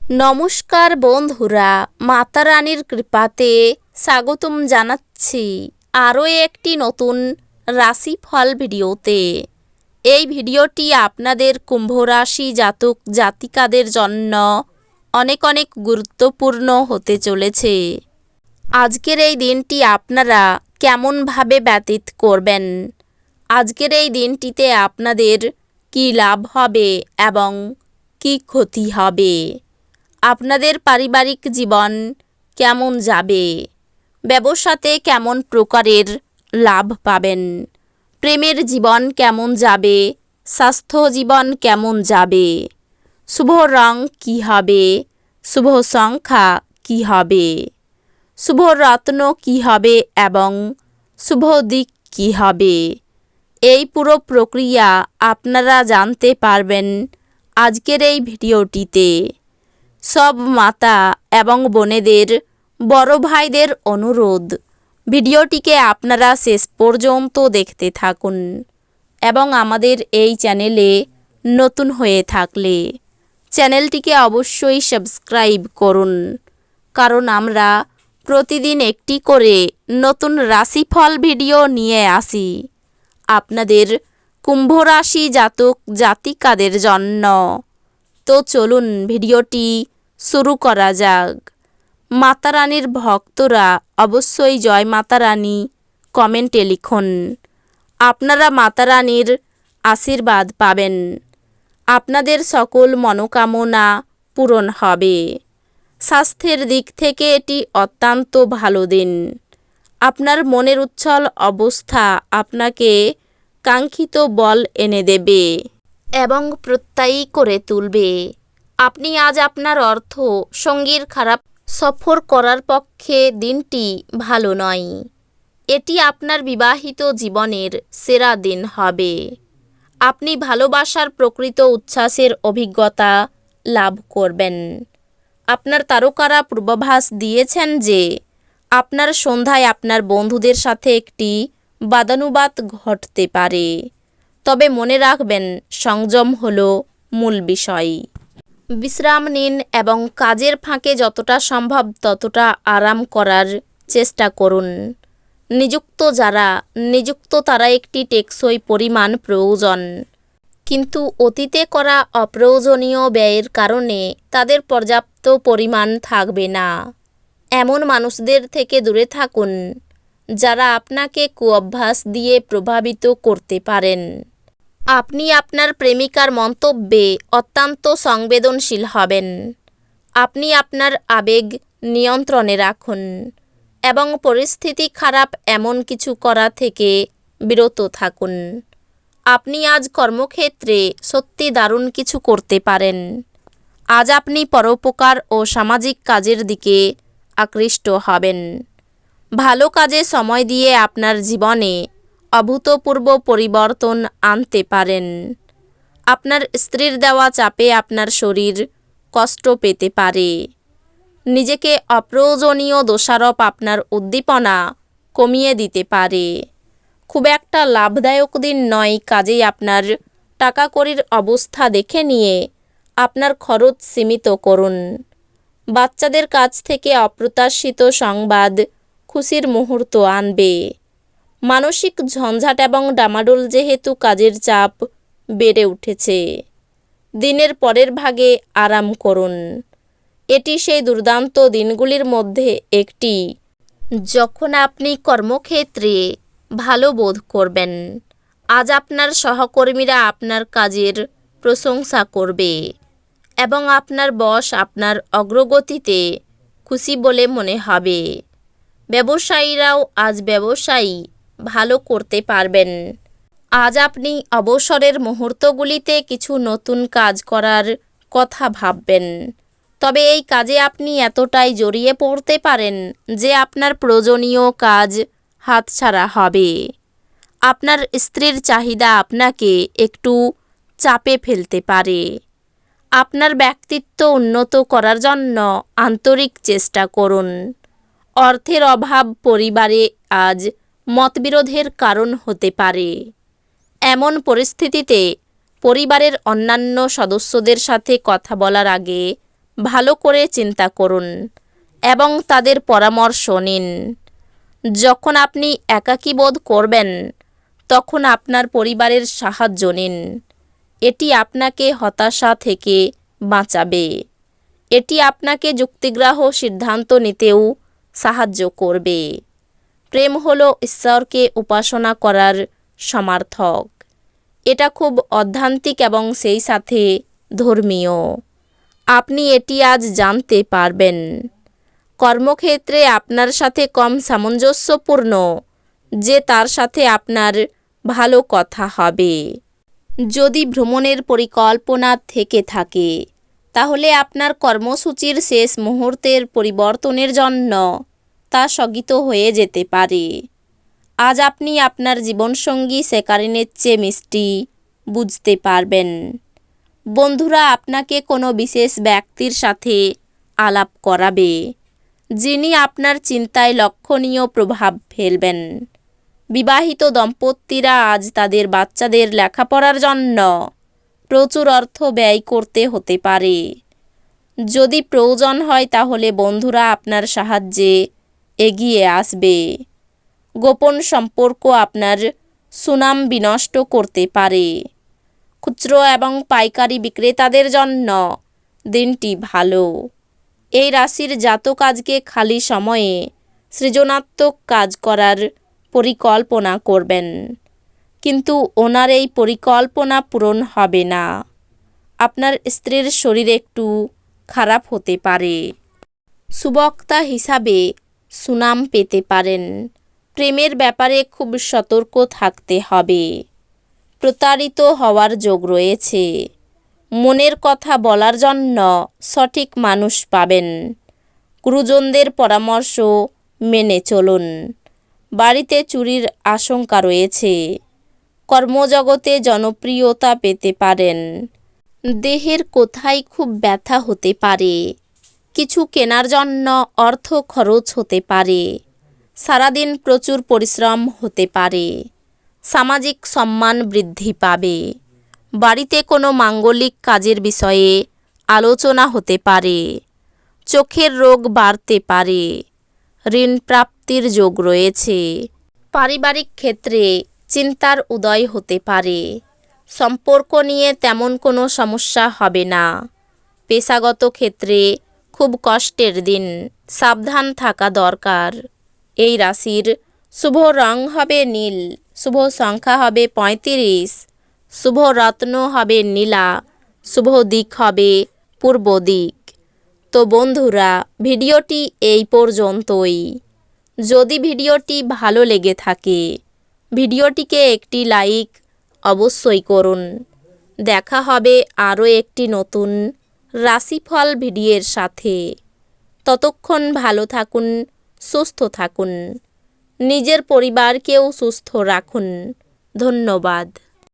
নমস্কার বন্ধুরা, মাতা রানীর কৃপাতে স্বাগতম জানাচ্ছি আরও একটি নতুন রাশিফল ভিডিওতে। এই ভিডিওটি আপনাদের কুম্ভ রাশি জাতক জাতিকাদের জন্য অনেক অনেক গুরুত্বপূর্ণ হতে চলেছে। আজকের এই দিনটি আপনারা কেমনভাবে ব্যতীত করবেন, আজকের এই দিনটিতে আপনাদের কী লাভ হবে এবং কী ক্ষতি হবে, আপনাদের পারিবারিক জীবন কেমন যাবে, ব্যবসাতে কেমন প্রকারের লাভ পাবেন, প্রেমের জীবন কেমন যাবে, স্বাস্থ্য জীবন কেমন যাবে, শুভ রং কী হবে, শুভ সংখ্যা কী হবে, শুভ রত্ন কী হবে এবং শুভ দিক কী হবে, এই পুরো প্রক্রিয়া আপনারা জানতে পারবেন আজকের এই ভিডিওটিতে। সব মাতা এবং বোনেদের, বড় ভাইদের অনুরোধ, ভিডিওটিকে আপনারা শেষ পর্যন্ত দেখতে থাকুন এবং আমাদের এই চ্যানেলে নতুন হয়ে থাকলে চ্যানেলটিকে অবশ্যই সাবস্ক্রাইব করুন, কারণ আমরা প্রতিদিন একটি করে নতুন রাশিফল ভিডিও নিয়ে আসি আপনাদের কুম্ভ রাশি জাতক জাতিকাদের জন্য। তো চলুন ভিডিওটি শুরু করা যাক। মাতা রানীর ভক্তরা অবশ্যই জয় মাতা রানী কমেন্টে লিখুন। আপনারা মাতা রানীর আশীর্বাদ পাবেন, আপনাদের সকল মনোকামনা পূরণ হবে। স্বাস্থ্যের দিক থেকে এটি অত্যন্ত ভালো দিন। আপনার মনের উচ্ছল অবস্থা আপনাকে কাঙ্ক্ষিত বল এনে দেবে এবং প্রত্যয়ী করে তুলবে। আপনি আজ আপনার অর্থ সঙ্গীর খারাপ সফর করার পক্ষে দিনটি ভালো নয়। এটি আপনার বিবাহিত জীবনের সেরা দিন হবে। আপনি ভালোবাসার প্রকৃত উচ্ছ্বাসের অভিজ্ঞতা লাভ করবেন। আপনার তারকারা পূর্বাভাস দিয়েছেন যে আপনার সন্ধ্যায় আপনার বন্ধুদের সাথে একটি বাদানুবাদ ঘটতে পারে, তবে মনে রাখবেন সংযম হলো মূল বিষয়। বিশ্রাম নিন এবং কাজের ফাঁকে যতটা সম্ভব ততটা আরাম করার চেষ্টা করুন। নিযুক্ত তারা একটি টেকসই পরিমাণ প্রয়োজন, কিন্তু অতীতে করা অপ্রয়োজনীয় ব্যয়ের কারণে তাদের পর্যাপ্ত পরিমাণ থাকবে না। এমন মানুষদের থেকে দূরে থাকুন যারা আপনাকে কুঅভ্যাস দিয়ে প্রভাবিত করতে পারেন। আপনি আপনার প্রেমিকার মন্তব্যে অত্যন্ত সংবেদনশীল হবেন। আপনি আপনার আবেগ নিয়ন্ত্রণে রাখুন এবং পরিস্থিতি খারাপ এমন কিছু করা থেকে বিরত থাকুন। আপনি আজ কর্মক্ষেত্রে সত্যি দারুণ কিছু করতে পারেন। আজ আপনি পরোপকার ও সামাজিক কাজের দিকে আকৃষ্ট হবেন। ভালো কাজে সময় দিয়ে আপনার জীবনে অভূতপূর্ব পরিবর্তন আনতে পারেন। আপনার স্ত্রীর দেওয়া চাপে আপনার শরীর কষ্ট পেতে পারে। নিজেকে অপ্রয়োজনীয় দোষারোপ আপনার উদ্দীপনা কমিয়ে দিতে পারে। খুব একটা লাভদায়ক দিন নয়, কাজেই আপনার টাকা কড়ির অবস্থা দেখে নিয়ে আপনার খরচ সীমিত করুন। বাচ্চাদের কাছ থেকে অপ্রত্যাশিত সংবাদ খুশির মুহূর্ত আনবে। মানসিক ঝঞ্ঝাট এবং ডামাডোল যেহেতু কাজের চাপ বেড়ে উঠেছে, দিনের পরের ভাগে আরাম করুন। এটি সেই দুর্দান্ত দিনগুলির মধ্যে একটি যখন আপনি কর্মক্ষেত্রে ভালো বোধ করবেন। আজ আপনার সহকর্মীরা আপনার কাজের প্রশংসা করবে এবং আপনার বস আপনার অগ্রগতিতে খুশি বলে মনে হবে। ব্যবসায়ীরাও আজ ব্যবসায়ী ভালো করতে পারবেন। আজ আপনি অবসরের মুহূর্তগুলিতে কিছু নতুন কাজ করার কথা ভাববেন, তবে এই কাজে আপনি এতটাই জড়িয়ে পড়তে পারেন যে আপনার প্রয়োজনীয় কাজ হাতছাড়া হবে। আপনার স্ত্রীর চাহিদা আপনাকে একটু চাপে ফেলতে পারে। আপনার ব্যক্তিত্ব উন্নত করার জন্য আন্তরিক চেষ্টা করুন। অর্থের অভাব পরিবারে আজ মতবিরোধের কারণ হতে পারে। এমন পরিস্থিতিতে পরিবারের অন্যান্য সদস্যদের সাথে কথা বলার আগে ভালো করে চিন্তা করুন এবং তাদের পরামর্শ নিন। যখন আপনি একাকী বোধ করবেন তখন আপনার পরিবারের সাহায্য নিন। এটি আপনাকে হতাশা থেকে বাঁচাবে। এটি আপনাকে যুক্তিগ্রাহ্য সিদ্ধান্ত নিতেও সাহায্য করবে। প্রেম হলো ঈশ্বরকে উপাসনা করার সমার্থক। এটা খুব অধ্যাত্মিক এবং সেই সাথে ধর্মীয়। আপনি এটি আজ জানতে পারবেন। কর্মক্ষেত্রে আপনার সাথে কম সামঞ্জস্যপূর্ণ যে তার সাথে আপনার ভালো কথা হবে। যদি ভ্রমণের পরিকল্পনা থেকে থাকে তাহলে আপনার কর্মসূচির শেষ মুহূর্তের পরিবর্তনের জন্য তা স্থগিত হয়ে যেতে পারে। আজ আপনি আপনার জীবনসঙ্গী স্যাকারিনের চেয়ে মিষ্টি বুঝতে পারবেন। বন্ধুরা আপনাকে কোনো বিশেষ ব্যক্তির সাথে আলাপ করাবে যিনি আপনার চিন্তায় লক্ষণীয় প্রভাব ফেলবেন। বিবাহিত দম্পতিরা আজ তাদের বাচ্চাদের লেখাপড়ার জন্য প্রচুর অর্থ ব্যয় করতে হতে পারে। যদি প্রয়োজন হয় তাহলে বন্ধুরা আপনার সাহায্যে এগিয়ে আসবে। গোপন সম্পর্ক আপনার সুনাম বিনষ্ট করতে পারে। খুচরো এবং পাইকারি বিক্রেতাদের জন্য দিনটি ভালো। এই রাশির জাতক আজকে খালি সময়ে সৃজনাত্মক কাজ করার পরিকল্পনা করবেন, কিন্তু ওনার এই পরিকল্পনা পূরণ হবে না। আপনার স্ত্রীর শরীর একটু খারাপ হতে পারে। সুবক্তা হিসাবে সুনাম পেতে পারেন। প্রেমের ব্যাপারে খুব সতর্ক থাকতে হবে। প্রতারিত হওয়ার যোগ রয়েছে। মনের কথা বলার জন্য সঠিক মানুষ পাবেন। গুরুজনদের পরামর্শ মেনে চলুন। বাড়িতে চুরির আশঙ্কা রয়েছে। কর্মজগতে জনপ্রিয়তা পেতে পারেন। দেহের কোথায় খুব ব্যথা হতে পারে। কিছু কেনার জন্য অর্থ খরচ হতে পারে। সারাদিন প্রচুর পরিশ্রম হতে পারে। সামাজিক সম্মান বৃদ্ধি পাবে। বাড়িতে কোনো মাঙ্গলিক কাজের বিষয়ে আলোচনা হতে পারে। চোখের রোগ বাড়তে পারে। ঋণ প্রাপ্তির যোগ রয়েছে। পারিবারিক ক্ষেত্রে চিন্তার উদয় হতে পারে। সম্পর্ক নিয়ে তেমন কোনো সমস্যা হবে না। পেশাগত ক্ষেত্রে খুব কষ্টের দিন, সাবধান থাকা দরকার। এই রাশির শুভ রং হবে নীল, শুভ সংখ্যা হবে 35, শুভ রত্ন হবে নীলা, শুভ দিক হবে পূর্ব দিক। তো বন্ধুরা, ভিডিওটি এই পর্যন্তই। যদি ভিডিওটি ভালো লেগে থাকে ভিডিওটিকে একটি লাইক অবশ্যই করুন। দেখা হবে আরও একটি নতুন রাশিফল ভিডিওর সাথে। ততক্ষণ ভালো থাকুন, সুস্থ থাকুন, নিজের পরিবারকেও সুস্থ রাখুন। ধন্যবাদ।